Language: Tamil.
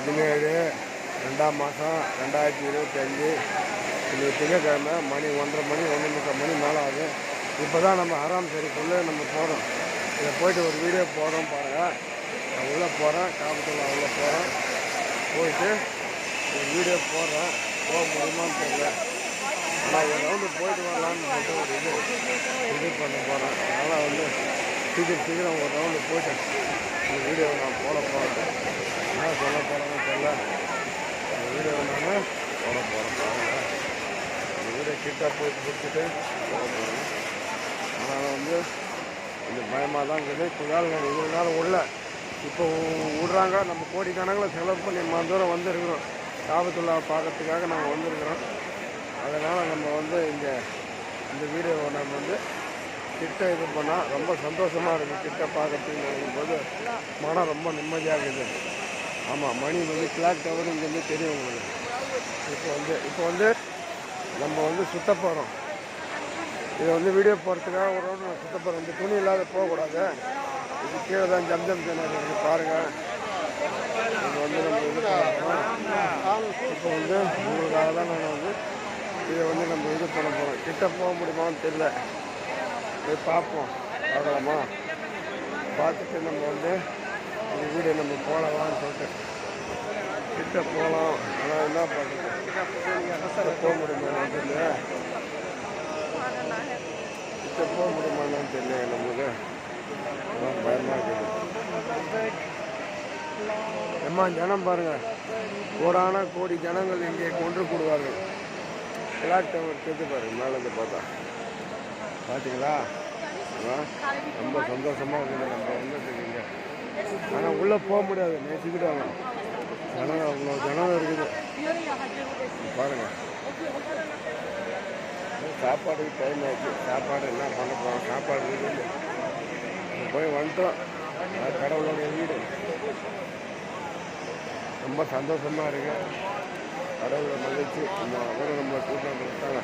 17/2/2025 இன்னைக்கு திங்கக்கிழமை மணி 1:30 மணி 1:30 மணி மேலே ஆகுது. இப்போ தான் நம்ம ஹராம் ஷெரீஃபுள்ளே நம்ம போகிறோம். இதை போயிட்டு ஒரு வீடியோ போடுறோம் பாருங்கள். நான் உள்ளே போகிறேன், காபத்துல்லா உள்ளே போகிறேன். போயிட்டு ஒரு வீடியோ போடுறேன். போக முடியுமான்னு தெரியல. ஆனால் ஒரு ரவுண்டு போயிட்டு வரலான்னு சொல்லிட்டு ஒரு இது பண்ண போகிறேன். அதனால் வந்து சீக்கிரம் ஒரு ரவுண்டு போயிட்டு இந்த வீடியோவை நான் போட போகிறேன். என்ன சொல்ல போகிறேன்னு தெரியல. இந்த வீடியோவை நான் போட போகிறேன் பாருங்கள். இந்த வீடியோ கிட்ட போயிட்டு பிடிச்சிட்டு போட போகிறேன். அதனால் வந்து கொஞ்சம் பயமாக தான் இருக்குது. இப்போ வேலை இவ்வளோ நேரம் உள்ள இப்போ விட்றாங்க. நம்ம கோடிக்கணக்கில் செலவு பண்ணி தூரம் வந்துருக்குறோம். காபத்துல்லா பார்க்கறதுக்காக நாங்கள் வந்திருக்கிறோம். அதனால் நம்ம வந்து இங்கே இந்த வீடியோவை நம்ம வந்து கிட்ட இது பண்ணால் ரொம்ப சந்தோஷமாக இருக்குது. கிட்ட பார்க்கறதுக்கு போது மனம் ரொம்ப நிம்மதியாக இருக்குது. ஆமாம், மணி வந்து கிளாக் டவர் இங்கேருந்து தெரியும் உங்களுக்கு. இப்போ வந்து நம்ம வந்து சுத்த போகிறோம். இதை வந்து வீடியோ போகிறதுக்காக ஒரு ரவுண்டு நான் சுத்த போகிறோம். இந்த துணி இல்லாத போகக்கூடாது. இது கீழே தான் ஜம்ஜம் சேனல் இருக்குது பாருங்கள். இது வந்து நம்ம இது பண்ணுறோம். இப்போ வந்து உங்களுக்காக தான் நான் வந்து இதை வந்து நம்ம இது பண்ண போகிறோம். கிட்ட போக முடியுமான்னு தெரியல. போய் பார்ப்போம், பார்க்கலாமா? பார்த்துட்டு நம்ம வந்து இந்த வீடியோ நம்ம போகலாமான்னு சொல்லிட்டு கிட்ட போகலாம். ஆனால் என்ன பண்ணுறது, போக முடியுமான்னு தெரியல. கிட்ட போக முடியுமான்னு தெரியல. நமக்கு அதான் பயமாக இருக்குது. ஜனம் பாருங்கள், கோடி ஜனங்கள் இங்கே கொன்று கூடுவார்கள். கிளாக் டவர் தெரிஞ்சு பாருங்க, மேலேருந்து பார்த்தா பார்த்தீங்களா? ரொம்ப சந்தோஷமாக இருக்குது நம்ம வந்துட்டு இங்கே. ஆனால் உள்ளே போக முடியாது, நேசிக்கிட்டாங்க. ஜனம் அவ்வளோ ஜனம் இருக்குது பாருங்கள். சாப்பாடுக்கு டைம் ஆச்சு. சாப்பாடு என்ன பண்ண போகிறோம்? சாப்பாடு இருக்குது. போய் வந்துட்டோம். கடவுளுடைய வீடு. ரொம்ப சந்தோஷமாக இருக்கு. கடவுளை மகிழ்ச்சி. நம்ம அவரை நம்மளை கூட்டம் கொடுத்தாங்க.